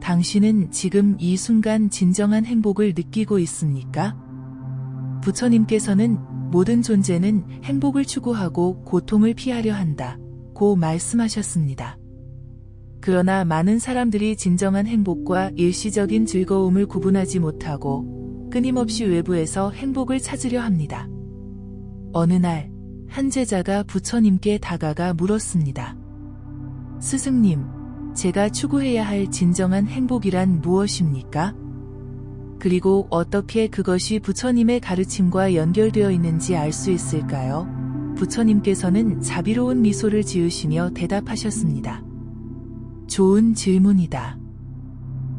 당신은 지금 이 순간 진정한 행복을 느끼고 있습니까? 부처님께서는 모든 존재는 행복을 추구하고 고통을 피하려 한다고 말씀하셨습니다. 그러나 많은 사람들이 진정한 행복과 일시적인 즐거움을 구분하지 못하고 끊임없이 외부에서 행복을 찾으려 합니다. 어느 날, 한 제자가 부처님께 다가가 물었습니다. 스승님, 제가 추구해야 할 진정한 행복이란 무엇입니까? 그리고 어떻게 그것이 부처님의 가르침과 연결되어 있는지 알 수 있을까요? 부처님께서는 자비로운 미소를 지으시며 대답하셨습니다. 좋은 질문이다.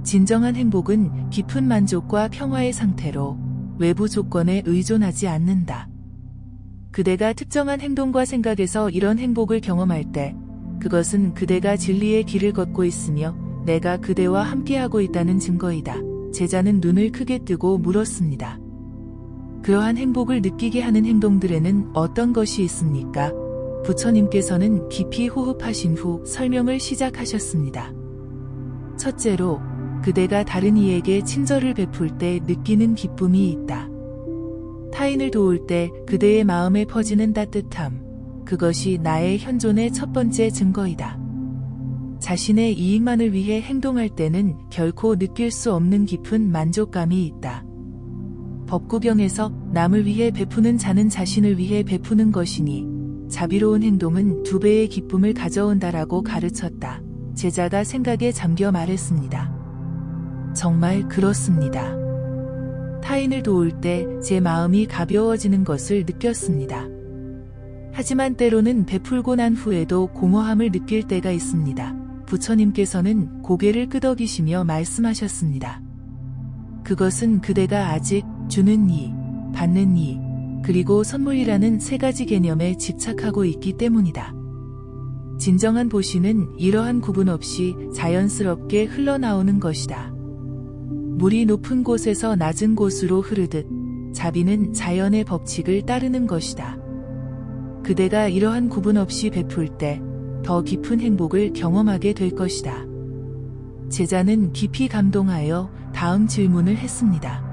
진정한 행복은 깊은 만족과 평화의 상태로 외부 조건에 의존하지 않는다. 그대가 특정한 행동과 생각에서 이런 행복을 경험할 때 그것은 그대가 진리의 길을 걷고 있으며 내가 그대와 함께하고 있다는 증거이다. 제자는 눈을 크게 뜨고 물었습니다. 그러한 행복을 느끼게 하는 행동들에는 어떤 것이 있습니까? 부처님께서는 깊이 호흡하신 후 설명을 시작하셨습니다. 첫째로, 그대가 다른 이에게 친절을 베풀 때 느끼는 기쁨이 있다. 타인을 도울 때 그대의 마음에 퍼지는 따뜻함, 그것이 나의 현존의 첫 번째 증거이다. 자신의 이익만을 위해 행동할 때는 결코 느낄 수 없는 깊은 만족감이 있다. 법구경에서 남을 위해 베푸는 자는 자신을 위해 베푸는 것이니 자비로운 행동은 2배의 기쁨을 가져온다라고 가르쳤다. 제자가 생각에 잠겨 말했습니다. 정말 그렇습니다. 타인을 도울 때 제 마음이 가벼워지는 것을 느꼈습니다. 하지만 때로는 베풀고 난 후에도 공허함을 느낄 때가 있습니다. 부처님께서는 고개를 끄덕이시며 말씀하셨습니다. 그것은 그대가 아직 주는 이, 받는 이, 그리고 선물이라는 3가지 개념에 집착하고 있기 때문이다. 진정한 보시는 이러한 구분 없이 자연스럽게 흘러나오는 것이다. 물이 높은 곳에서 낮은 곳으로 흐르듯 자비는 자연의 법칙을 따르는 것이다. 그대가 이러한 구분 없이 베풀 때 더 깊은 행복을 경험하게 될 것이다. 제자는 깊이 감동하여 다음 질문을 했습니다.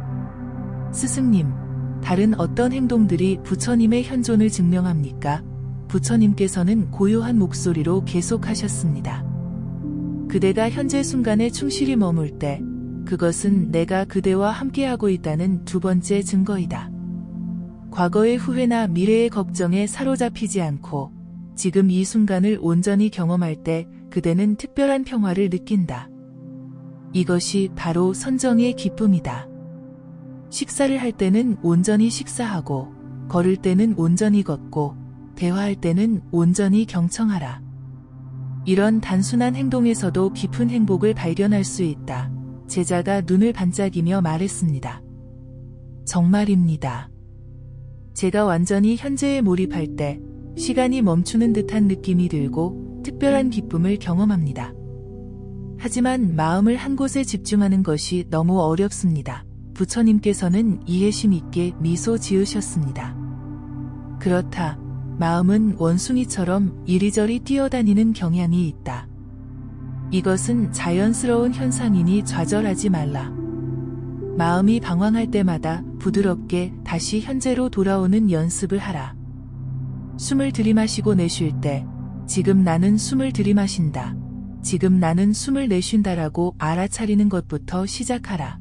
스승님, 다른 어떤 행동들이 부처님의 현존을 증명합니까? 부처님께서는 고요한 목소리로 계속하셨습니다. 그대가 현재 순간에 충실히 머물 때 그것은 내가 그대와 함께하고 있다는 2번째 증거이다. 과거의 후회나 미래의 걱정에 사로잡히지 않고 지금 이 순간을 온전히 경험할 때 그대는 특별한 평화를 느낀다. 이것이 바로 선정의 기쁨이다. 식사를 할 때는 온전히 식사하고, 걸을 때는 온전히 걷고, 대화할 때는 온전히 경청하라. 이런 단순한 행동에서도 깊은 행복을 발견할 수 있다. 제자가 눈을 반짝이며 말했습니다. 정말입니다. 제가 완전히 현재에 몰입할 때 시간이 멈추는 듯한 느낌이 들고 특별한 기쁨을 경험합니다. 하지만 마음을 한 곳에 집중하는 것이 너무 어렵습니다. 부처님께서는 이해심 있게 미소 지으셨습니다. 그렇다. 마음은 원숭이처럼 이리저리 뛰어다니는 경향이 있다. 이것은 자연스러운 현상이니 좌절하지 말라. 마음이 방황할 때마다 부드럽게 다시 현재로 돌아오는 연습을 하라. 숨을 들이마시고 내쉴 때 지금 나는 숨을 들이마신다. 지금 나는 숨을 내쉰다라고 알아차리는 것부터 시작하라.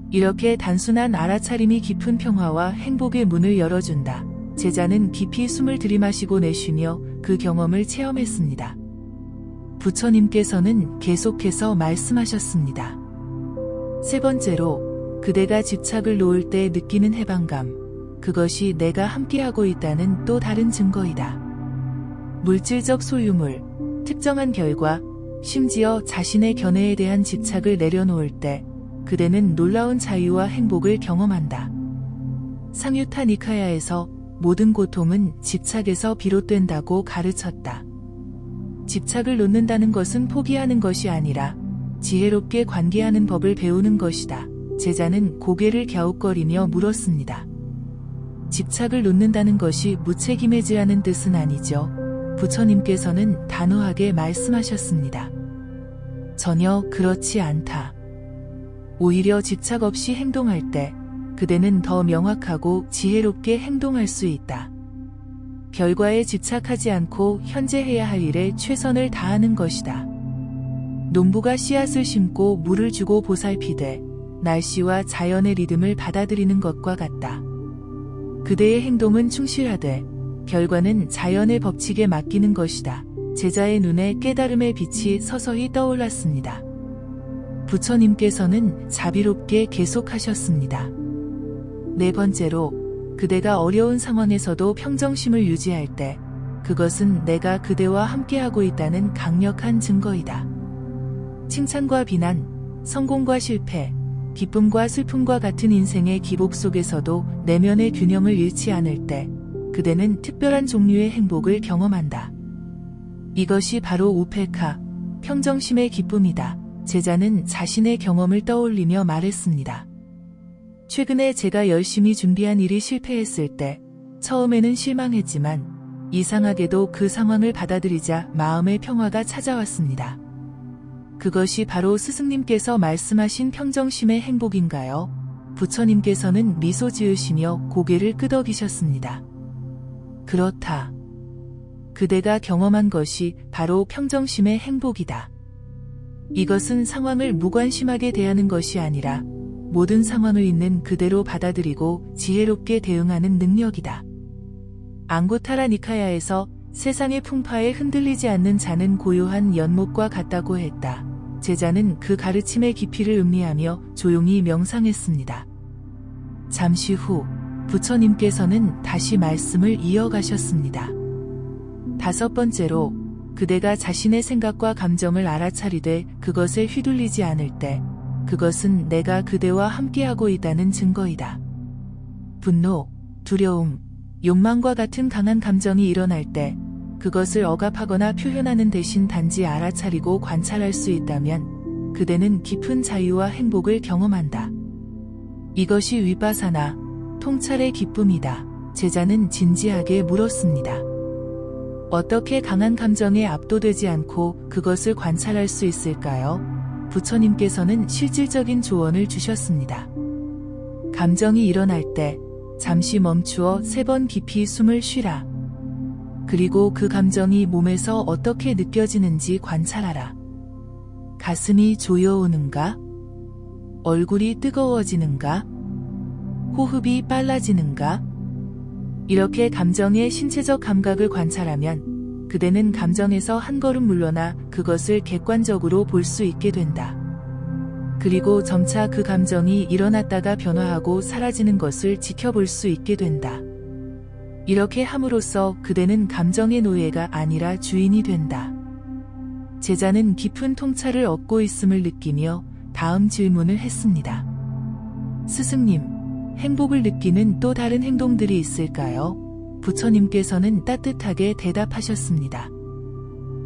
이렇게 단순한 알아차림이 깊은 평화와 행복의 문을 열어준다. 제자는 깊이 숨을 들이마시고 내쉬며 그 경험을 체험했습니다. 부처님께서는 계속해서 말씀하셨습니다. 3번째로, 그대가 집착을 놓을 때 느끼는 해방감, 그것이 내가 함께하고 있다는 또 다른 증거이다. 물질적 소유물, 특정한 결과, 심지어 자신의 견해에 대한 집착을 내려놓을 때 그대는 놀라운 자유와 행복을 경험한다. 상유타 니카야에서 모든 고통은 집착에서 비롯된다고 가르쳤다. 집착을 놓는다는 것은 포기하는 것이 아니라 지혜롭게 관계하는 법을 배우는 것이다. 제자는 고개를 갸웃거리며 물었습니다. 집착을 놓는다는 것이 무책임해지라는 뜻은 아니죠. 부처님께서는 단호하게 말씀하셨습니다. 전혀 그렇지 않다. 오히려 집착 없이 행동할 때 그대는 더 명확하고 지혜롭게 행동할 수 있다. 결과에 집착하지 않고 현재 해야 할 일에 최선을 다하는 것이다. 농부가 씨앗을 심고 물을 주고 보살피되 날씨와 자연의 리듬을 받아들이는 것과 같다. 그대의 행동은 충실하되 결과는 자연의 법칙에 맡기는 것이다. 제자의 눈에 깨달음의 빛이 서서히 떠올랐습니다. 부처님께서는 자비롭게 계속하셨습니다. 네 번째로, 그대가 어려운 상황에서도 평정심을 유지할 때 그것은 내가 그대와 함께하고 있다는 강력한 증거이다. 칭찬과 비난, 성공과 실패, 기쁨과 슬픔과 같은 인생의 기복 속에서도 내면의 균형을 잃지 않을 때 그대는 특별한 종류의 행복을 경험한다. 이것이 바로 우페카, 평정심의 기쁨이다. 제자는 자신의 경험을 떠올리며 말했습니다. 최근에 제가 열심히 준비한 일이 실패했을 때 처음에는 실망했지만 이상하게도 그 상황을 받아들이자 마음의 평화가 찾아왔습니다. 그것이 바로 스승님께서 말씀하신 평정심의 행복인가요? 부처님께서는 미소 지으시며 고개를 끄덕이셨습니다. 그렇다. 그대가 경험한 것이 바로 평정심의 행복이다. 이것은 상황을 무관심하게 대하는 것이 아니라 모든 상황을 있는 그대로 받아들이고 지혜롭게 대응하는 능력이다. 앙고타라 니카야에서 세상의 풍파에 흔들리지 않는 자는 고요한 연못과 같다고 했다. 제자는 그 가르침의 깊이를 음미하며 조용히 명상했습니다. 잠시 후 부처님께서는 다시 말씀을 이어가셨습니다. 다섯 번째로, 그대가 자신의 생각과 감정을 알아차리되 그것에 휘둘리지 않을 때 그것은 내가 그대와 함께하고 있다는 증거이다. 분노, 두려움, 욕망과 같은 강한 감정이 일어날 때 그것을 억압하거나 표현하는 대신 단지 알아차리고 관찰할 수 있다면 그대는 깊은 자유와 행복을 경험한다. 이것이 위파사나, 통찰의 기쁨이다. 제자는 진지하게 물었습니다. 어떻게 강한 감정에 압도되지 않고 그것을 관찰할 수 있을까요? 부처님께서는 실질적인 조언을 주셨습니다. 감정이 일어날 때 잠시 멈추어 3번 깊이 숨을 쉬라. 그리고 그 감정이 몸에서 어떻게 느껴지는지 관찰하라. 가슴이 조여오는가? 얼굴이 뜨거워지는가? 호흡이 빨라지는가? 이렇게 감정의 신체적 감각을 관찰하면 그대는 감정에서 한 걸음 물러나 그것을 객관적으로 볼 수 있게 된다. 그리고 점차 그 감정이 일어났다가 변화하고 사라지는 것을 지켜볼 수 있게 된다. 이렇게 함으로써 그대는 감정의 노예가 아니라 주인이 된다. 제자는 깊은 통찰을 얻고 있음을 느끼며 다음 질문을 했습니다. 스승님, 행복을 느끼는 또 다른 행동들이 있을까요? 부처님께서는 따뜻하게 대답하셨습니다.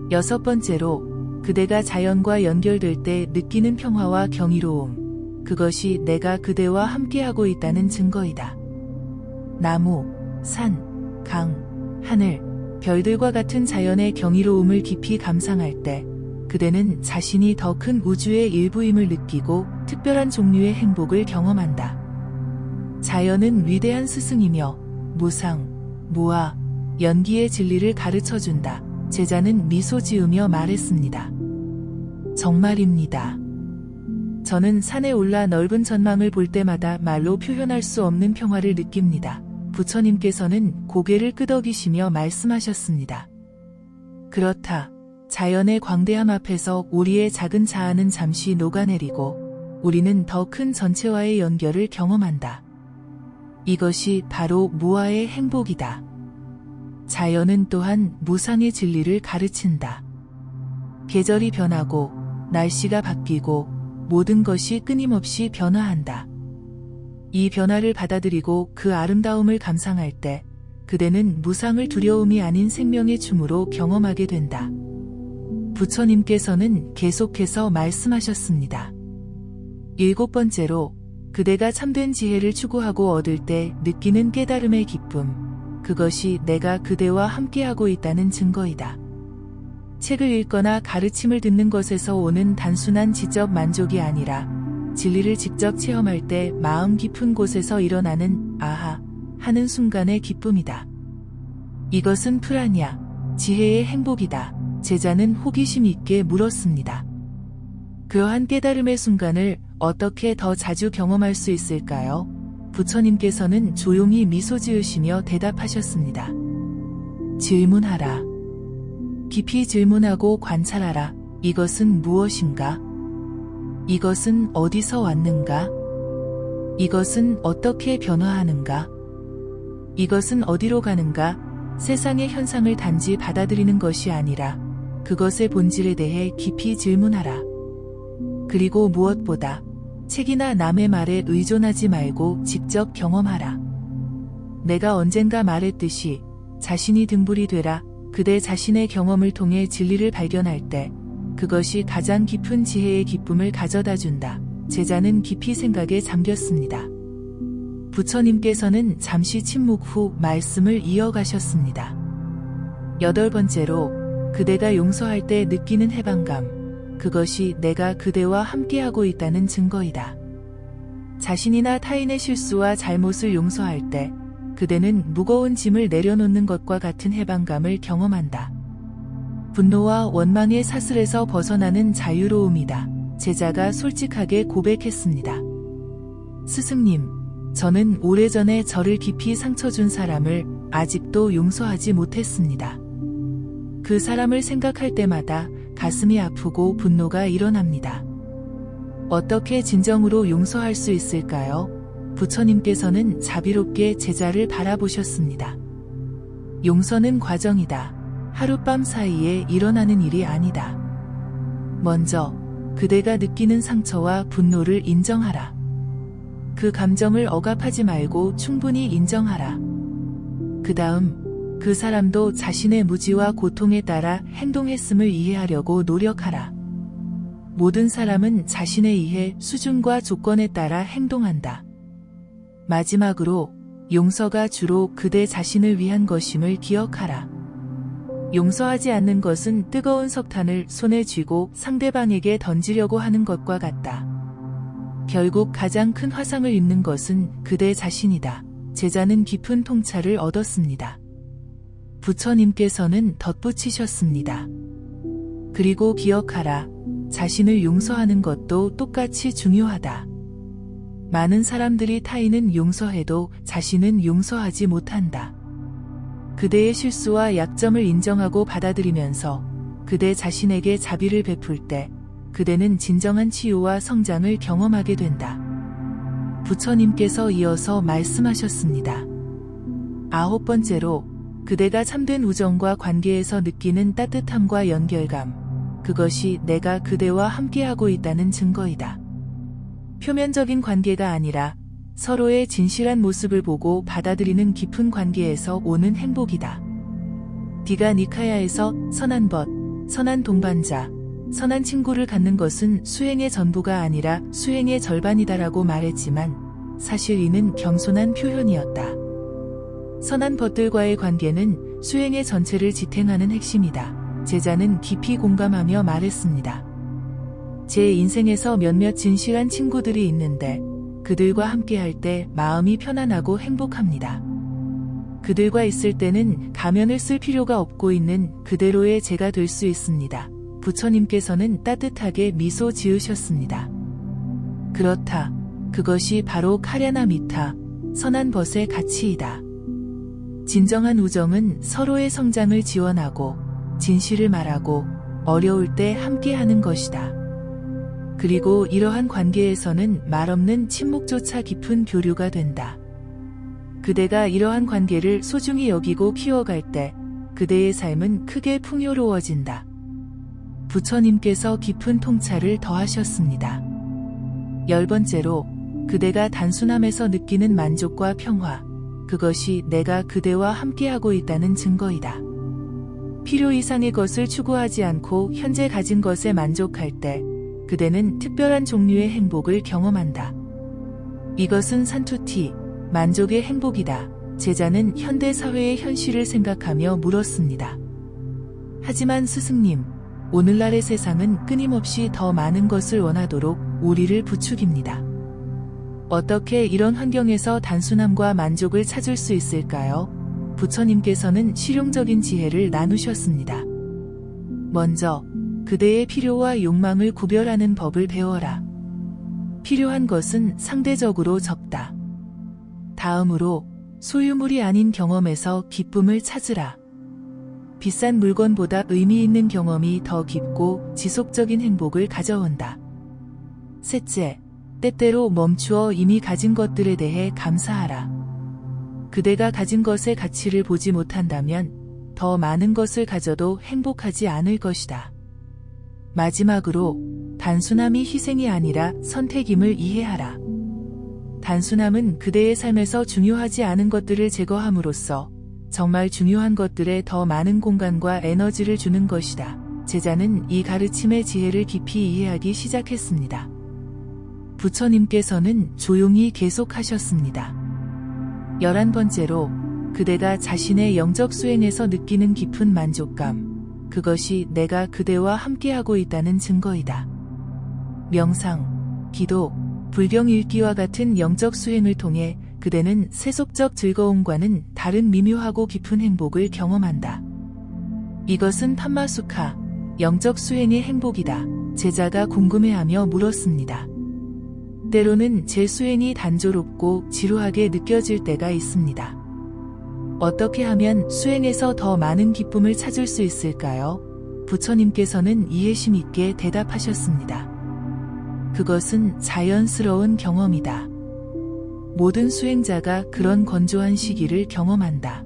여섯 번째로, 그대가 자연과 연결될 때 느끼는 평화와 경이로움, 그것이 내가 그대와 함께하고 있다는 증거이다. 나무, 산, 강, 하늘, 별들과 같은 자연의 경이로움을 깊이 감상할 때 그대는 자신이 더 큰 우주의 일부임을 느끼고 특별한 종류의 행복을 경험한다. 자연은 위대한 스승이며 무상, 무아, 연기의 진리를 가르쳐준다. 제자는 미소 지으며 말했습니다. 정말입니다. 저는 산에 올라 넓은 전망을 볼 때마다 말로 표현할 수 없는 평화를 느낍니다. 부처님께서는 고개를 끄덕이시며 말씀하셨습니다. 그렇다. 자연의 광대함 앞에서 우리의 작은 자아는 잠시 녹아내리고 우리는 더 큰 전체와의 연결을 경험한다. 이것이 바로 무아의 행복이다. 자연은 또한 무상의 진리를 가르친다. 계절이 변하고 날씨가 바뀌고 모든 것이 끊임없이 변화한다. 이 변화를 받아들이고 그 아름다움을 감상할 때 그대는 무상을 두려움이 아닌 생명의 춤으로 경험하게 된다. 부처님께서는 계속해서 말씀하셨습니다. 일곱 번째로, 그대가 참된 지혜를 추구하고 얻을 때 느끼는 깨달음의 기쁨, 그것이 내가 그대와 함께하고 있다는 증거이다. 책을 읽거나 가르침을 듣는 것에서 오는 단순한 지적 만족이 아니라 진리를 직접 체험할 때 마음 깊은 곳에서 일어나는 아하 하는 순간의 기쁨이다. 이것은 프라냐, 지혜의 행복이다. 제자는 호기심 있게 물었습니다. 그러한 깨달음의 순간을 어떻게 더 자주 경험할 수 있을까요? 부처님께서는 조용히 미소 지으시며 대답하셨습니다. 질문하라. 깊이 질문하고 관찰하라. 이것은 무엇인가? 이것은 어디서 왔는가? 이것은 어떻게 변화하는가? 이것은 어디로 가는가? 세상의 현상을 단지 받아들이는 것이 아니라 그것의 본질에 대해 깊이 질문하라. 그리고 무엇보다 책이나 남의 말에 의존하지 말고 직접 경험하라. 내가 언젠가 말했듯이 자신이 등불이 되라. 그대 자신의 경험을 통해 진리를 발견할 때 그것이 가장 깊은 지혜의 기쁨을 가져다 준다. 제자는 깊이 생각에 잠겼습니다. 부처님께서는 잠시 침묵 후 말씀을 이어가셨습니다. 8번째로 그대가 용서할 때 느끼는 해방감. 그것이 내가 그대와 함께하고 있다는 증거이다. 자신이나 타인의 실수와 잘못을 용서할 때 그대는 무거운 짐을 내려놓는 것과 같은 해방감을 경험한다. 분노와 원망의 사슬에서 벗어나는 자유로움이다. 제자가 솔직하게 고백했습니다. 스승님, 저는 오래전에 저를 깊이 상처 준 사람을 아직도 용서하지 못했습니다. 그 사람을 생각할 때마다 가슴이 아프고 분노가 일어납니다. 어떻게 진정으로 용서할 수 있을까요? 부처님께서는 자비롭게 제자를 바라보셨습니다. 용서는 과정이다. 하룻밤 사이에 일어나는 일이 아니다. 먼저 그대가 느끼는 상처와 분노를 인정하라. 그 감정을 억압하지 말고 충분히 인정하라. 그 다음 그 사람도 자신의 무지와 고통에 따라 행동했음을 이해하려고 노력하라. 모든 사람은 자신의 이해, 수준과 조건에 따라 행동한다. 마지막으로 용서가 주로 그대 자신을 위한 것임을 기억하라. 용서하지 않는 것은 뜨거운 석탄을 손에 쥐고 상대방에게 던지려고 하는 것과 같다. 결국 가장 큰 화상을 입는 것은 그대 자신이다. 제자는 깊은 통찰을 얻었습니다. 부처님께서는 덧붙이셨습니다. 그리고 기억하라. 자신을 용서하는 것도 똑같이 중요하다. 많은 사람들이 타인은 용서해도 자신은 용서하지 못한다. 그대의 실수와 약점을 인정하고 받아들이면서 그대 자신에게 자비를 베풀 때 그대는 진정한 치유와 성장을 경험하게 된다. 부처님께서 이어서 말씀하셨습니다. 9번째로 그대가 참된 우정과 관계에서 느끼는 따뜻함과 연결감. 그것이 내가 그대와 함께하고 있다는 증거이다. 표면적인 관계가 아니라 서로의 진실한 모습을 보고 받아들이는 깊은 관계에서 오는 행복이다. 디가 니카야에서 선한 벗, 선한 동반자, 선한 친구를 갖는 것은 수행의 전부가 아니라 수행의 절반이다라고 말했지만 사실 이는 겸손한 표현이었다. 선한 벗들과의 관계는 수행의 전체를 지탱하는 핵심이다. 제자는 깊이 공감하며 말했습니다. 제 인생에서 몇몇 진실한 친구들이 있는데 그들과 함께할 때 마음이 편안하고 행복합니다. 그들과 있을 때는 가면을 쓸 필요가 없고 있는 그대로의 제가 될 수 있습니다. 부처님께서는 따뜻하게 미소 지으셨습니다. 그렇다. 그것이 바로 카랴나 미타, 선한 벗의 가치이다. 진정한 우정은 서로의 성장을 지원하고 진실을 말하고 어려울 때 함께하는 것이다. 그리고 이러한 관계에서는 말없는 침묵조차 깊은 교류가 된다. 그대가 이러한 관계를 소중히 여기고 키워갈 때 그대의 삶은 크게 풍요로워진다. 부처님께서 깊은 통찰을 더하셨습니다. 10번째로 그대가 단순함에서 느끼는 만족과 평화. 그것이 내가 그대와 함께하고 있다는 증거이다. 필요 이상의 것을 추구하지 않고 현재 가진 것에 만족할 때 그대는 특별한 종류의 행복을 경험한다. 이것은 산투티, 만족의 행복이다. 제자는 현대 사회의 현실을 생각하며 물었습니다. 하지만 스승님, 오늘날의 세상은 끊임없이 더 많은 것을 원하도록 우리를 부추깁니다. 어떻게 이런 환경에서 단순함과 만족을 찾을 수 있을까요? 부처님께서는 실용적인 지혜를 나누셨습니다. 먼저, 그대의 필요와 욕망을 구별하는 법을 배워라. 필요한 것은 상대적으로 적다. 다음으로, 소유물이 아닌 경험에서 기쁨을 찾으라. 비싼 물건보다 의미 있는 경험이 더 깊고 지속적인 행복을 가져온다. 셋째, 때때로 멈추어 이미 가진 것들에 대해 감사하라. 그대가 가진 것의 가치를 보지 못한다면 더 많은 것을 가져도 행복하지 않을 것이다. 마지막으로, 단순함이 희생이 아니라 선택임을 이해하라. 단순함은 그대의 삶에서 중요하지 않은 것들을 제거함으로써 정말 중요한 것들에 더 많은 공간과 에너지를 주는 것이다. 제자는 이 가르침의 지혜를 깊이 이해하기 시작했습니다. 부처님께서는 조용히 계속하셨습니다. 11번째로, 그대가 자신의 영적 수행에서 느끼는 깊은 만족감, 그것이 내가 그대와 함께하고 있다는 증거이다. 명상, 기도, 불경 읽기와 같은 영적 수행을 통해 그대는 세속적 즐거움과는 다른 미묘하고 깊은 행복을 경험한다. 이것은 탐마수카, 영적 수행의 행복이다. 제자가 궁금해하며 물었습니다. 때로는 제 수행이 단조롭고 지루하게 느껴질 때가 있습니다. 어떻게 하면 수행에서 더 많은 기쁨을 찾을 수 있을까요? 부처님께서는 이해심 있게 대답하셨습니다. 그것은 자연스러운 경험이다. 모든 수행자가 그런 건조한 시기를 경험한다.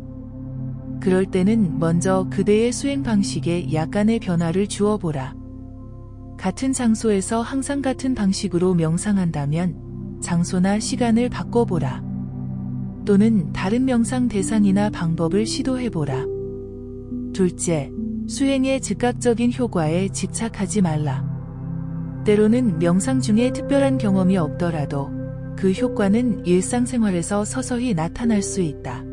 그럴 때는 먼저 그대의 수행 방식에 약간의 변화를 주어보라. 같은 장소에서 항상 같은 방식으로 명상한다면 장소나 시간을 바꿔보라. 또는 다른 명상 대상이나 방법을 시도해보라. 둘째, 수행의 즉각적인 효과에 집착하지 말라. 때로는 명상 중에 특별한 경험이 없더라도 그 효과는 일상생활에서 서서히 나타날 수 있다.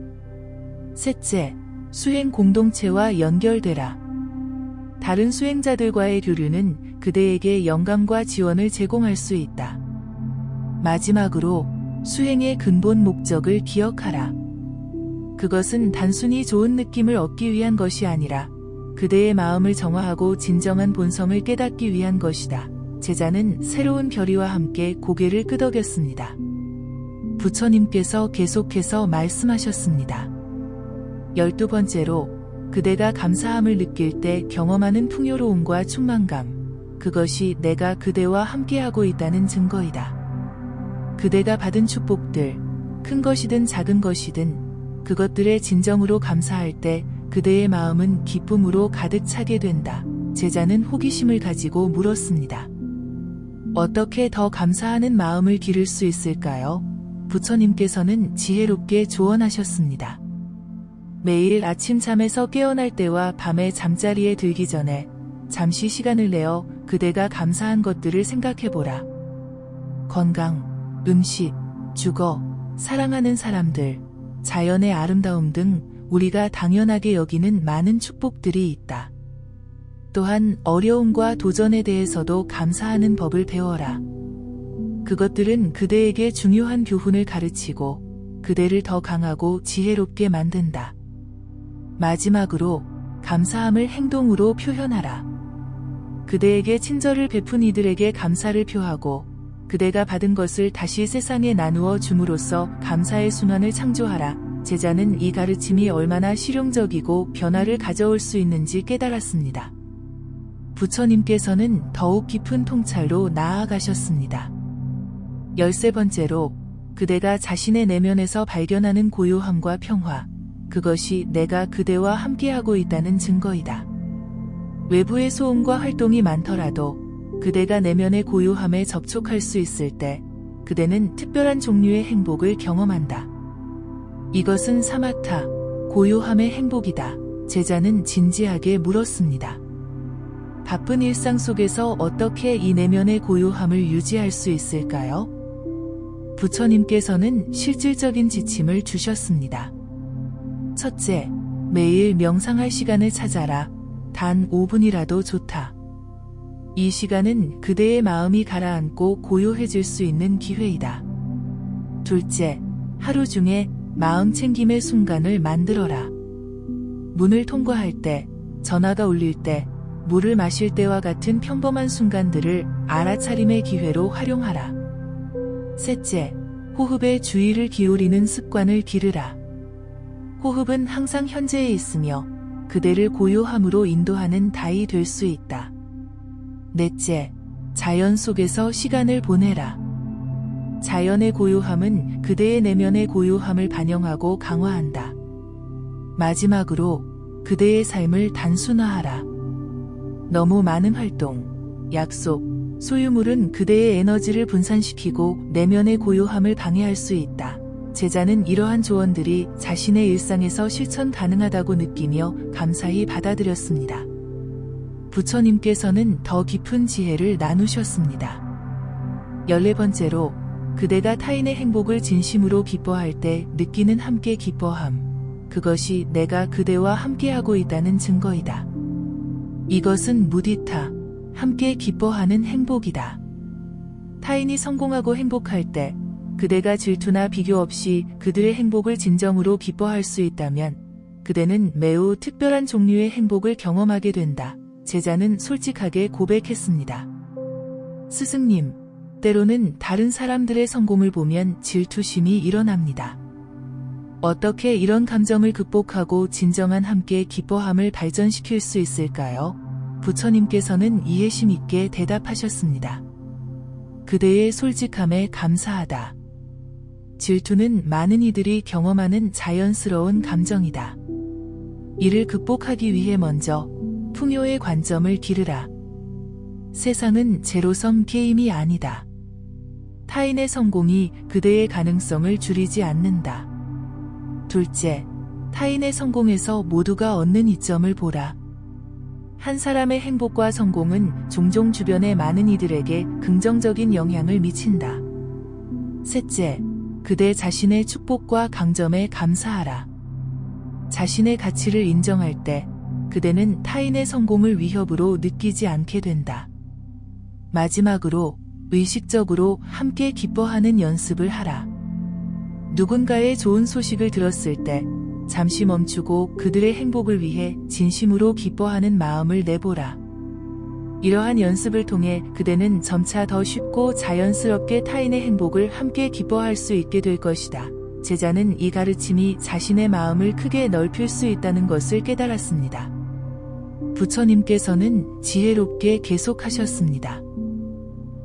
셋째, 수행 공동체와 연결되라. 다른 수행자들과의 교류는 그대에게 영감과 지원을 제공할 수 있다. 마지막으로, 수행의 근본 목적을 기억하라. 그것은 단순히 좋은 느낌을 얻기 위한 것이 아니라 그대의 마음을 정화하고 진정한 본성을 깨닫기 위한 것이다. 제자는 새로운 결의와 함께 고개를 끄덕였습니다. 부처님께서 계속해서 말씀하셨습니다. 12번째로, 그대가 감사함을 느낄 때 경험하는 풍요로움과 충만감, 그것이 내가 그대와 함께하고 있다는 증거이다. 그대가 받은 축복들, 큰 것이든 작은 것이든 그것들에 진정으로 감사할 때 그대의 마음은 기쁨으로 가득 차게 된다. 제자는 호기심을 가지고 물었습니다. 어떻게 더 감사하는 마음을 기를 수 있을까요? 부처님께서는 지혜롭게 조언하셨습니다. 매일 아침 잠에서 깨어날 때와 밤에 잠자리에 들기 전에 잠시 시간을 내어 그대가 감사한 것들을 생각해보라. 건강, 음식, 주거, 사랑하는 사람들, 자연의 아름다움 등 우리가 당연하게 여기는 많은 축복들이 있다. 또한 어려움과 도전에 대해서도 감사하는 법을 배워라. 그것들은 그대에게 중요한 교훈을 가르치고 그대를 더 강하고 지혜롭게 만든다. 마지막으로 감사함을 행동으로 표현하라. 그대에게 친절을 베푼 이들에게 감사를 표하고 그대가 받은 것을 다시 세상에 나누어 줌으로써 감사의 순환을 창조하라. 제자는 이 가르침이 얼마나 실용적이고 변화를 가져올 수 있는지 깨달았습니다. 부처님께서는 더욱 깊은 통찰로 나아가셨습니다. 13번째로, 그대가 자신의 내면에서 발견하는 고요함과 평화, 그것이 내가 그대와 함께하고 있다는 증거이다. 외부의 소음과 활동이 많더라도 그대가 내면의 고요함에 접촉할 수 있을 때 그대는 특별한 종류의 행복을 경험한다. 이것은 사마타, 고요함의 행복이다. 제자는 진지하게 물었습니다. 바쁜 일상 속에서 어떻게 이 내면의 고요함을 유지할 수 있을까요? 부처님께서는 실질적인 지침을 주셨습니다. 첫째, 매일 명상할 시간을 찾아라. 단 5분이라도 좋다. 이 시간은 그대의 마음이 가라앉고 고요해질 수 있는 기회이다. 둘째, 하루 중에 마음 챙김의 순간을 만들어라. 문을 통과할 때, 전화가 울릴 때, 물을 마실 때와 같은 평범한 순간들을 알아차림의 기회로 활용하라. 셋째, 호흡에 주의를 기울이는 습관을 기르라. 호흡은 항상 현재에 있으며 그대를 고요함으로 인도하는 다이 될 수 있다. 넷째, 자연 속에서 시간을 보내라. 자연의 고요함은 그대의 내면의 고요함을 반영하고 강화한다. 마지막으로 그대의 삶을 단순화하라. 너무 많은 활동, 약속, 소유물은 그대의 에너지를 분산시키고 내면의 고요함을 방해할 수 있다. 제자는 이러한 조언들이 자신의 일상에서 실천 가능하다고 느끼며 감사히 받아들였습니다. 부처님께서는 더 깊은 지혜를 나누셨습니다. 14번째로, 그대가 타인의 행복을 진심으로 기뻐할 때 느끼는 함께 기뻐함. 그것이 내가 그대와 함께하고 있다는 증거이다. 이것은 무디타, 함께 기뻐하는 행복이다. 타인이 성공하고 행복할 때 그대가 질투나 비교 없이 그들의 행복을 진정으로 기뻐할 수 있다면 그대는 매우 특별한 종류의 행복을 경험하게 된다. 제자는 솔직하게 고백했습니다. 스승님, 때로는 다른 사람들의 성공을 보면 질투심이 일어납니다. 어떻게 이런 감정을 극복하고 진정한 함께 기뻐함을 발전시킬 수 있을까요? 부처님께서는 이해심 있게 대답하셨습니다. 그대의 솔직함에 감사하다. 질투는 많은 이들이 경험하는 자연스러운 감정이다. 이를 극복하기 위해 먼저 풍요의 관점을 기르라. 세상은 제로섬 게임이 아니다. 타인의 성공이 그대의 가능성을 줄이지 않는다. 둘째, 타인의 성공에서 모두가 얻는 이점을 보라. 한 사람의 행복과 성공은 종종 주변의 많은 이들에게 긍정적인 영향을 미친다. 셋째, 그대 자신의 축복과 강점에 감사하라. 자신의 가치를 인정할 때 그대는 타인의 성공을 위협으로 느끼지 않게 된다. 마지막으로 의식적으로 함께 기뻐하는 연습을 하라. 누군가의 좋은 소식을 들었을 때 잠시 멈추고 그들의 행복을 위해 진심으로 기뻐하는 마음을 내보라. 이러한 연습을 통해 그대는 점차 더 쉽고 자연스럽게 타인의 행복을 함께 기뻐할 수 있게 될 것이다. 제자는 이 가르침이 자신의 마음을 크게 넓힐 수 있다는 것을 깨달았습니다. 부처님께서는 지혜롭게 계속하셨습니다.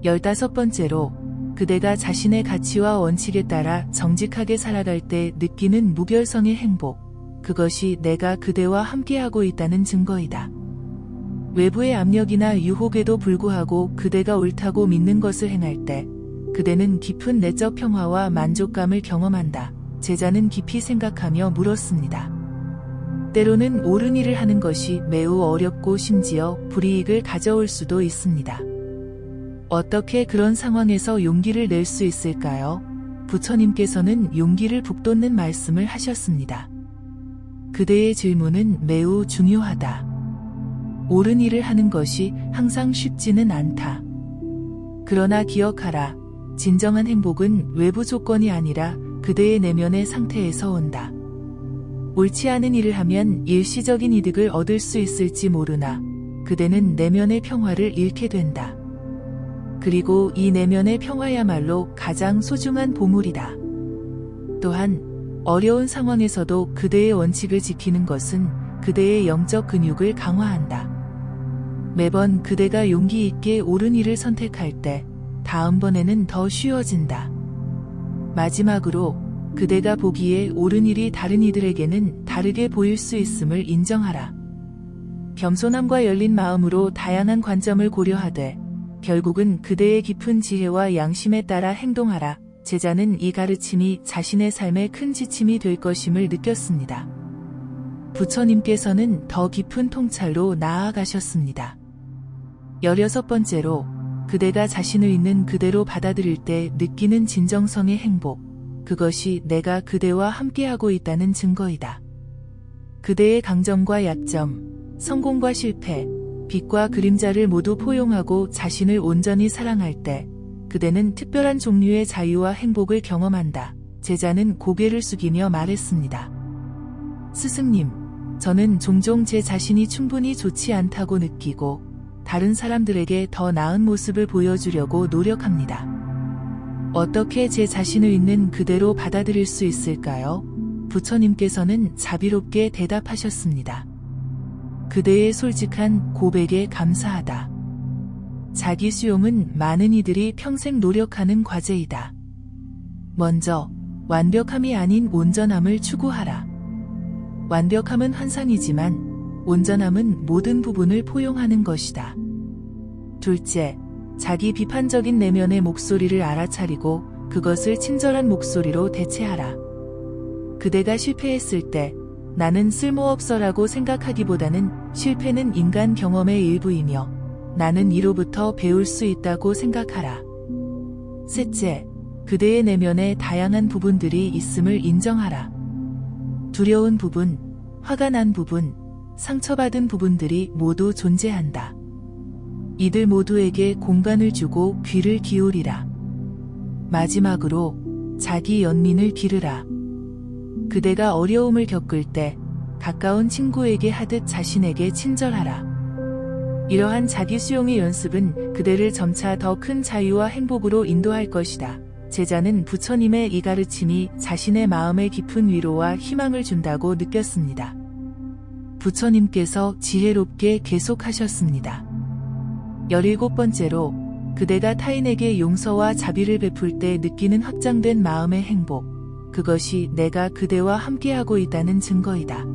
15번째로, 그대가 자신의 가치와 원칙에 따라 정직하게 살아갈 때 느끼는 무결성의 행복. 그것이 내가 그대와 함께하고 있다는 증거이다. 외부의 압력이나 유혹에도 불구하고 그대가 옳다고 믿는 것을 행할 때 그대는 깊은 내적 평화와 만족감을 경험한다. 제자는 깊이 생각하며 물었습니다. 때로는 옳은 일을 하는 것이 매우 어렵고 심지어 불이익을 가져올 수도 있습니다. 어떻게 그런 상황에서 용기를 낼 수 있을까요? 부처님께서는 용기를 북돋는 말씀을 하셨습니다. 그대의 질문은 매우 중요하다. 옳은 일을 하는 것이 항상 쉽지는 않다. 그러나 기억하라. 진정한 행복은 외부 조건이 아니라 그대의 내면의 상태에서 온다. 옳지 않은 일을 하면 일시적인 이득을 얻을 수 있을지 모르나 그대는 내면의 평화를 잃게 된다. 그리고 이 내면의 평화야말로 가장 소중한 보물이다. 또한 어려운 상황에서도 그대의 원칙을 지키는 것은 그대의 영적 근육을 강화한다. 매번 그대가 용기 있게 옳은 일을 선택할 때 다음번에는 더 쉬워진다. 마지막으로 그대가 보기에 옳은 일이 다른 이들에게는 다르게 보일 수 있음을 인정하라. 겸손함과 열린 마음으로 다양한 관점을 고려하되 결국은 그대의 깊은 지혜와 양심에 따라 행동하라. 제자는 이 가르침이 자신의 삶에 큰 지침이 될 것임을 느꼈습니다. 부처님께서는 더 깊은 통찰로 나아가셨습니다. 16번째로, 그대가 자신을 있는 그대로 받아들일 때 느끼는 진정성의 행복. 그것이 내가 그대와 함께하고 있다는 증거이다. 그대의 강점과 약점, 성공과 실패, 빛과 그림자를 모두 포용하고 자신을 온전히 사랑할 때 그대는 특별한 종류의 자유와 행복을 경험한다. 제자는 고개를 숙이며 말했습니다. 스승님, 저는 종종 제 자신이 충분히 좋지 않다고 느끼고 다른 사람들에게 더 나은 모습을 보여주려고 노력합니다. 어떻게 제 자신을 있는 그대로 받아들일 수 있을까요? 부처님께서는 자비롭게 대답하셨습니다. 그대의 솔직한 고백에 감사하다. 자기 수용은 많은 이들이 평생 노력하는 과제이다. 먼저, 완벽함이 아닌 온전함을 추구하라. 완벽함은 환상이지만 온전함은 모든 부분을 포용하는 것이다. 둘째, 자기 비판적인 내면의 목소리를 알아차리고 그것을 친절한 목소리로 대체하라. 그대가 실패했을 때 나는 쓸모없어라고 생각하기보다는 실패는 인간 경험의 일부이며 나는 이로부터 배울 수 있다고 생각하라. 셋째, 그대의 내면에 다양한 부분들이 있음을 인정하라. 두려운 부분, 화가 난 부분, 상처받은 부분들이 모두 존재한다. 이들 모두에게 공간을 주고 귀를 기울이라. 마지막으로 자기 연민을 기르라. 그대가 어려움을 겪을 때 가까운 친구에게 하듯 자신에게 친절하라. 이러한 자기 수용의 연습은 그대를 점차 더 큰 자유와 행복으로 인도할 것이다. 제자는 부처님의 이 가르침이 자신의 마음에 깊은 위로와 희망을 준다고 느꼈습니다. 부처님께서 지혜롭게 계속하셨습니다. 17번째로, 그대가 타인에게 용서와 자비를 베풀 때 느끼는 확장된 마음의 행복, 그것이 내가 그대와 함께하고 있다는 증거이다.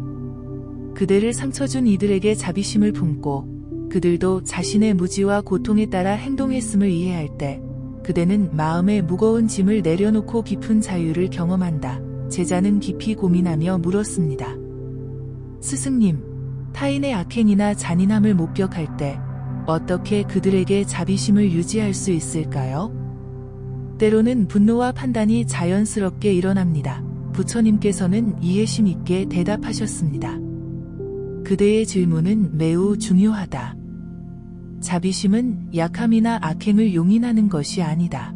그대를 상처준 이들에게 자비심을 품고 그들도 자신의 무지와 고통에 따라 행동했음을 이해할 때 그대는 마음의 무거운 짐을 내려놓고 깊은 자유를 경험한다. 제자는 깊이 고민하며 물었습니다. 스승님, 타인의 악행이나 잔인함을 목격할 때 어떻게 그들에게 자비심을 유지할 수 있을까요? 때로는 분노와 판단이 자연스럽게 일어납니다. 부처님께서는 이해심 있게 대답하셨습니다. 그대의 질문은 매우 중요하다. 자비심은 약함이나 악행을 용인하는 것이 아니다.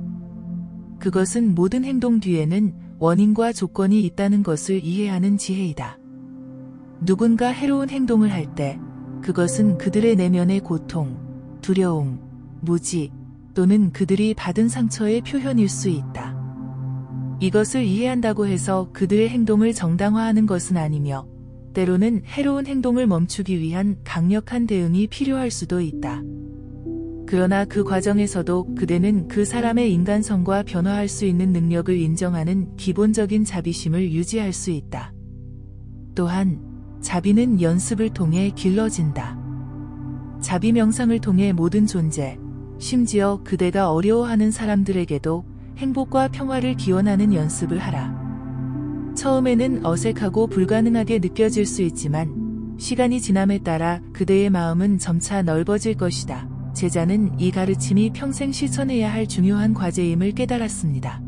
그것은 모든 행동 뒤에는 원인과 조건이 있다는 것을 이해하는 지혜이다. 누군가 해로운 행동을 할 때 그것은 그들의 내면의 고통, 두려움, 무지, 또는 그들이 받은 상처의 표현일 수 있다. 이것을 이해한다고 해서 그들의 행동을 정당화하는 것은 아니며 때로는 해로운 행동을 멈추기 위한 강력한 대응이 필요할 수도 있다. 그러나 그 과정에서도 그대는 그 사람의 인간성과 변화할 수 있는 능력을 인정하는 기본적인 자비심을 유지할 수 있다. 또한 자비는 연습을 통해 길러진다. 자비 명상을 통해 모든 존재, 심지어 그대가 어려워하는 사람들에게도 행복과 평화를 기원하는 연습을 하라. 처음에는 어색하고 불가능하게 느껴질 수 있지만 시간이 지남에 따라 그대의 마음은 점차 넓어질 것이다. 제자는 이 가르침이 평생 실천해야 할 중요한 과제임을 깨달았습니다.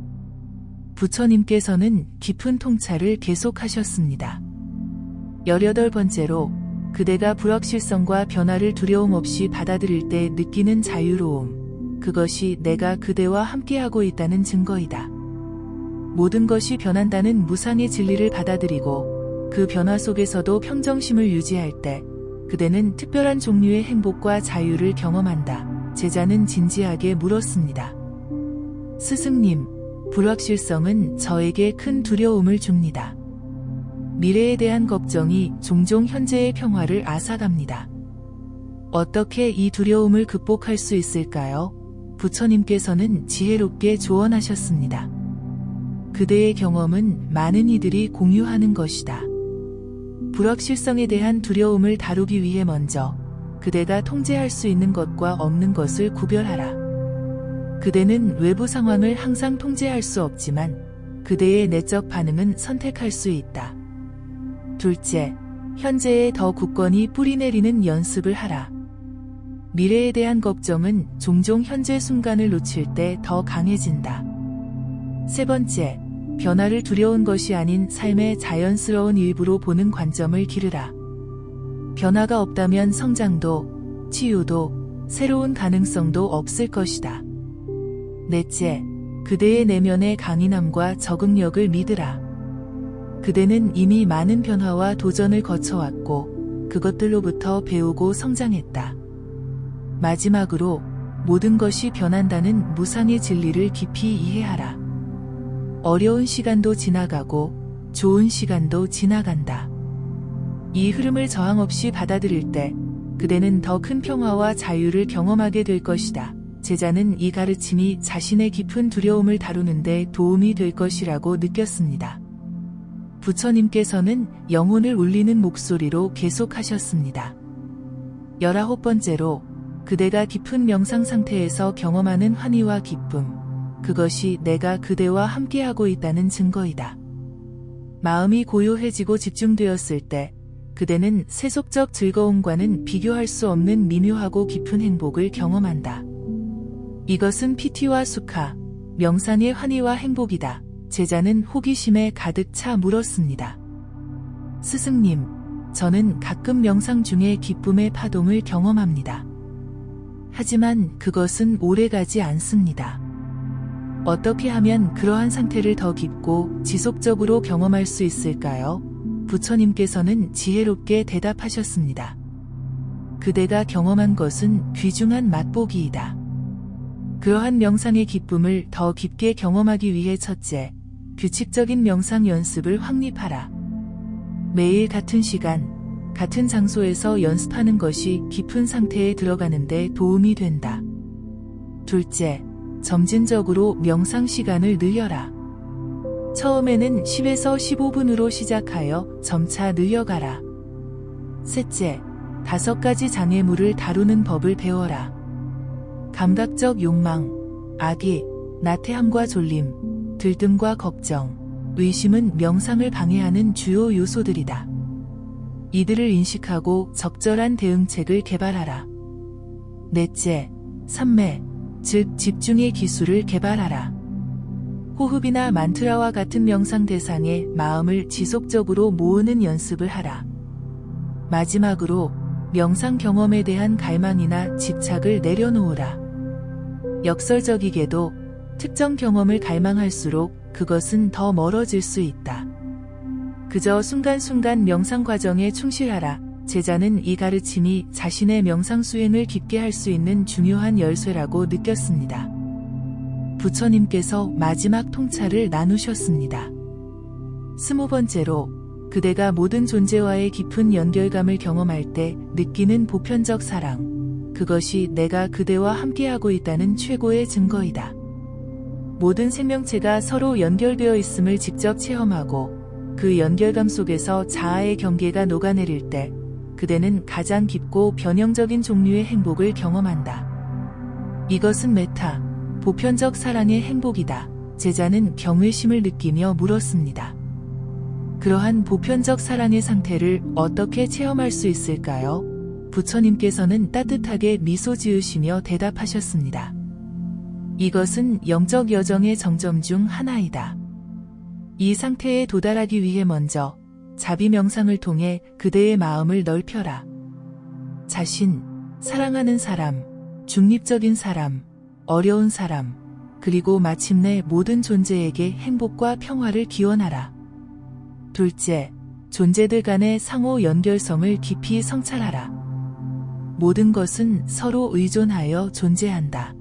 부처님께서는 깊은 통찰을 계속하셨습니다. 18번째로, 그대가 불확실성과 변화를 두려움 없이 받아들일 때 느끼는 자유로움, 그것이 내가 그대와 함께하고 있다는 증거이다. 모든 것이 변한다는 무상의 진리를 받아들이고 그 변화 속에서도 평정심을 유지할 때 그대는 특별한 종류의 행복과 자유를 경험한다. 제자는 진지하게 물었습니다. 스승님, 불확실성은 저에게 큰 두려움을 줍니다. 미래에 대한 걱정이 종종 현재의 평화를 앗아갑니다. 어떻게 이 두려움을 극복할 수 있을까요? 부처님께서는 지혜롭게 조언하셨습니다. 그대의 경험은 많은 이들이 공유하는 것이다. 불확실성에 대한 두려움을 다루기 위해 먼저 그대가 통제할 수 있는 것과 없는 것을 구별하라. 그대는 외부 상황을 항상 통제할 수 없지만 그대의 내적 반응은 선택할 수 있다. 둘째, 현재에 더 굳건히 뿌리내리는 연습을 하라. 미래에 대한 걱정은 종종 현재 순간을 놓칠 때 더 강해진다. 세 번째, 변화를 두려운 것이 아닌 삶의 자연스러운 일부로 보는 관점을 기르라. 변화가 없다면 성장도, 치유도, 새로운 가능성도 없을 것이다. 넷째, 그대의 내면의 강인함과 적응력을 믿으라. 그대는 이미 많은 변화와 도전을 거쳐왔고 그것들로부터 배우고 성장했다. 마지막으로 모든 것이 변한다는 무상의 진리를 깊이 이해하라. 어려운 시간도 지나가고 좋은 시간도 지나간다. 이 흐름을 저항 없이 받아들일 때 그대는 더 큰 평화와 자유를 경험하게 될 것이다. 제자는 이 가르침이 자신의 깊은 두려움을 다루는 데 도움이 될 것이라고 느꼈습니다. 부처님께서는 영혼을 울리는 목소리로 계속하셨습니다. 19번째로 그대가 깊은 명상 상태에서 경험하는 환희와 기쁨, 그것이 내가 그대와 함께하고 있다는 증거이다. 마음이 고요해지고 집중되었을 때 그대는 세속적 즐거움과는 비교할 수 없는 미묘하고 깊은 행복을 경험한다. 이것은 피티와 수카, 명상의 환희와 행복이다. 제자는 호기심에 가득 차 물었습니다. 스승님, 저는 가끔 명상 중에 기쁨의 파동을 경험합니다. 하지만 그것은 오래가지 않습니다. 어떻게 하면 그러한 상태를 더 깊고 지속적으로 경험할 수 있을까요? 부처님께서는 지혜롭게 대답하셨습니다. 그대가 경험한 것은 귀중한 맛보기이다. 그러한 명상의 기쁨을 더 깊게 경험하기 위해 첫째, 규칙적인 명상 연습을 확립하라. 매일 같은 시간, 같은 장소에서 연습하는 것이 깊은 상태에 들어가는 데 도움이 된다. 둘째, 점진적으로 명상 시간을 늘려라. 처음에는 10에서 15분으로 시작하여 점차 늘려가라. 셋째, 5가지 장애물을 다루는 법을 배워라. 감각적 욕망, 악의, 나태함과 졸림, 들뜸과 걱정, 의심은 명상을 방해하는 주요 요소들이다. 이들을 인식하고 적절한 대응책을 개발하라. 넷째, 삼매, 즉 집중의 기술을 개발하라. 호흡이나 만트라와 같은 명상 대상에 마음을 지속적으로 모으는 연습을 하라. 마지막으로 명상 경험에 대한 갈망이나 집착을 내려놓으라. 역설적이게도 특정 경험을 갈망할수록 그것은 더 멀어질 수 있다. 그저 순간순간 명상 과정에 충실하라. 제자는 이 가르침이 자신의 명상 수행을 깊게 할 수 있는 중요한 열쇠라고 느꼈습니다. 부처님께서 마지막 통찰을 나누셨습니다. 20번째로 그대가 모든 존재와의 깊은 연결감을 경험할 때 느끼는 보편적 사랑, 그것이 내가 그대와 함께하고 있다는 최고의 증거이다. 모든 생명체가 서로 연결되어 있음을 직접 체험하고 그 연결감 속에서 자아의 경계가 녹아내릴 때 그대는 가장 깊고 변형적인 종류의 행복을 경험한다. 이것은 메타, 보편적 사랑의 행복이다. 제자는 경외심을 느끼며 물었습니다. 그러한 보편적 사랑의 상태를 어떻게 체험할 수 있을까요? 부처님께서는 따뜻하게 미소 지으시며 대답하셨습니다. 이것은 영적 여정의 정점 중 하나이다. 이 상태에 도달하기 위해 먼저 자비 명상을 통해 그대의 마음을 넓혀라. 자신, 사랑하는 사람, 중립적인 사람, 어려운 사람, 그리고 마침내 모든 존재에게 행복과 평화를 기원하라. 둘째, 존재들 간의 상호 연결성을 깊이 성찰하라. 모든 것은 서로 의존하여 존재한다.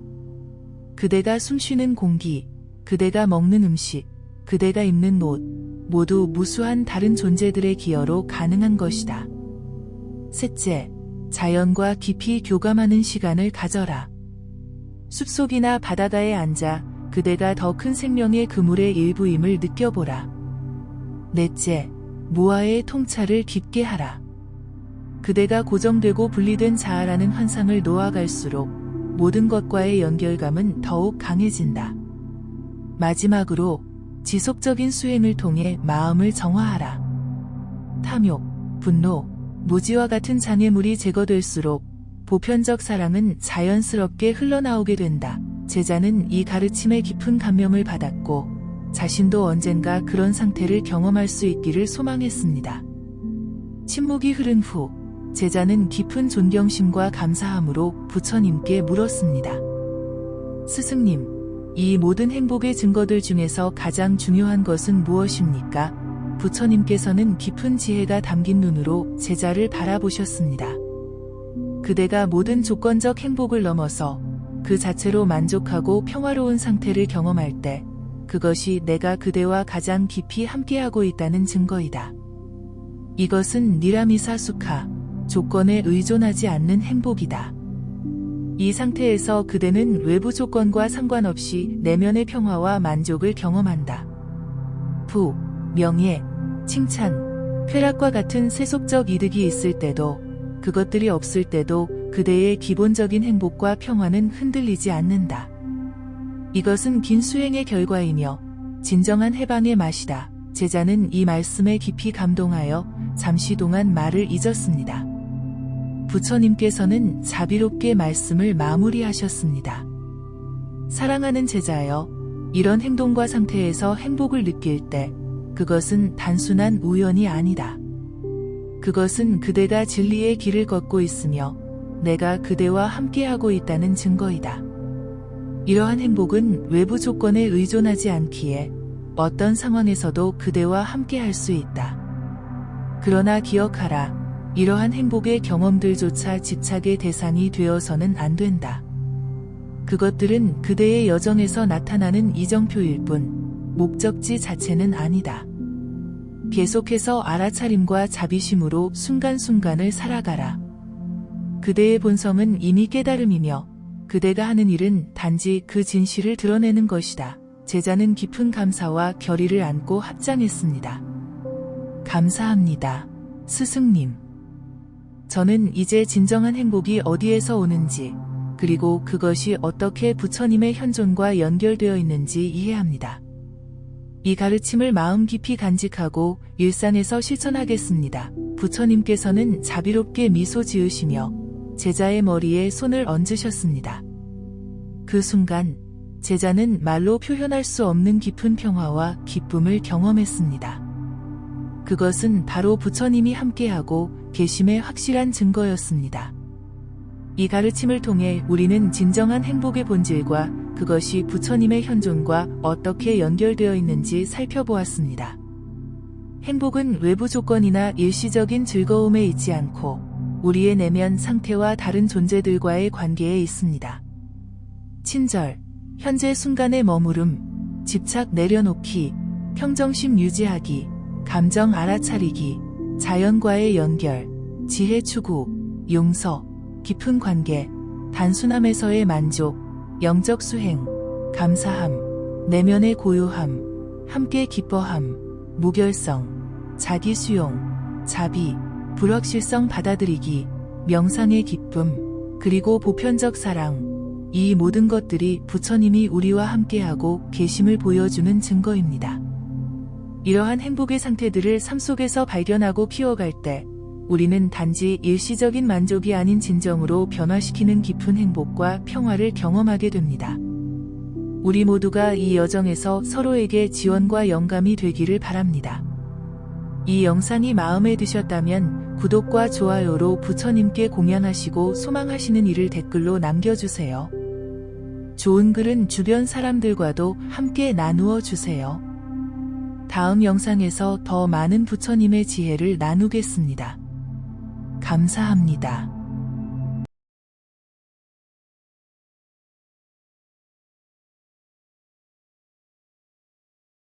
그대가 숨쉬는 공기, 그대가 먹는 음식, 그대가 입는 옷, 모두 무수한 다른 존재들의 기여로 가능한 것이다. 셋째, 자연과 깊이 교감하는 시간을 가져라. 숲속이나 바닷가에 앉아 그대가 더 큰 생명의 그물의 일부임을 느껴보라. 넷째, 무아의 통찰을 깊게 하라. 그대가 고정되고 분리된 자아라는 환상을 놓아갈수록 모든 것과의 연결감은 더욱 강해진다. 마지막으로 지속적인 수행을 통해 마음을 정화하라. 탐욕, 분노, 무지와 같은 장애물이 제거될수록 보편적 사랑은 자연스럽게 흘러나오게 된다. 제자는 이 가르침에 깊은 감명을 받았고 자신도 언젠가 그런 상태를 경험할 수 있기를 소망했습니다. 침묵이 흐른 후 제자는 깊은 존경심과 감사함으로 부처님께 물었습니다. 스승님, 이 모든 행복의 증거들 중에서 가장 중요한 것은 무엇입니까? 부처님께서는 깊은 지혜가 담긴 눈으로 제자를 바라보셨습니다. 그대가 모든 조건적 행복을 넘어서 그 자체로 만족하고 평화로운 상태를 경험할 때 그것이 내가 그대와 가장 깊이 함께하고 있다는 증거이다. 이것은 니라미사 수카, 조건에 의존하지 않는 행복이다. 이 상태에서 그대는 외부 조건과 상관없이 내면의 평화와 만족을 경험한다. 부, 명예, 칭찬, 쾌락과 같은 세속적 이득이 있을 때도 그것들이 없을 때도 그대의 기본적인 행복과 평화는 흔들리지 않는다. 이것은 긴 수행의 결과이며 진정한 해방의 맛이다. 제자는 이 말씀에 깊이 감동하여 잠시 동안 말을 잊었습니다. 부처님께서는 자비롭게 말씀을 마무리하셨습니다. 사랑하는 제자여, 이런 행동과 상태에서 행복을 느낄 때 그것은 단순한 우연이 아니다. 그것은 그대가 진리의 길을 걷고 있으며 내가 그대와 함께하고 있다는 증거이다. 이러한 행복은 외부 조건에 의존하지 않기에 어떤 상황에서도 그대와 함께할 수 있다. 그러나 기억하라. 이러한 행복의 경험들조차 집착의 대상이 되어서는 안 된다. 그것들은 그대의 여정에서 나타나는 이정표일 뿐 목적지 자체는 아니다. 계속해서 알아차림과 자비심으로 순간순간을 살아가라. 그대의 본성은 이미 깨달음이며 그대가 하는 일은 단지 그 진실을 드러내는 것이다. 제자는 깊은 감사와 결의를 안고 합장했습니다. 감사합니다, 스승님. 저는 이제 진정한 행복이 어디에서 오는지, 그리고 그것이 어떻게 부처님의 현존과 연결되어 있는지 이해합니다. 이 가르침을 마음 깊이 간직하고 일상에서 실천하겠습니다. 부처님께서는 자비롭게 미소 지으시며 제자의 머리에 손을 얹으셨습니다. 그 순간 제자는 말로 표현할 수 없는 깊은 평화와 기쁨을 경험했습니다. 그것은 바로 부처님이 함께하고 계심의 확실한 증거였습니다. 이 가르침을 통해 우리는 진정한 행복의 본질과 그것이 부처님의 현존과 어떻게 연결되어 있는지 살펴보았습니다. 행복은 외부 조건이나 일시적인 즐거움에 있지 않고 우리의 내면 상태와 다른 존재들과의 관계에 있습니다. 친절, 현재 순간의 머무름, 집착 내려놓기, 평정심 유지하기, 감정 알아차리기, 자연과의 연결, 지혜 추구, 용서, 깊은 관계, 단순함에서의 만족, 영적 수행, 감사함, 내면의 고요함, 함께 기뻐함, 무결성, 자기 수용, 자비, 불확실성 받아들이기, 명상의 기쁨, 그리고 보편적 사랑, 이 모든 것들이 부처님이 우리와 함께하고 계심을 보여주는 증거입니다. 이러한 행복의 상태들을 삶 속에서 발견하고 키워갈 때 우리는 단지 일시적인 만족이 아닌 진정으로 변화시키는 깊은 행복과 평화를 경험하게 됩니다. 우리 모두가 이 여정에서 서로에게 지원과 영감이 되기를 바랍니다. 이 영상이 마음에 드셨다면 구독과 좋아요로 부처님께 공양하시고 소망하시는 일을 댓글로 남겨주세요. 좋은 글은 주변 사람들과도 함께 나누어 주세요. 다음 영상에서 더 많은 부처님의 지혜를 나누겠습니다. 감사합니다.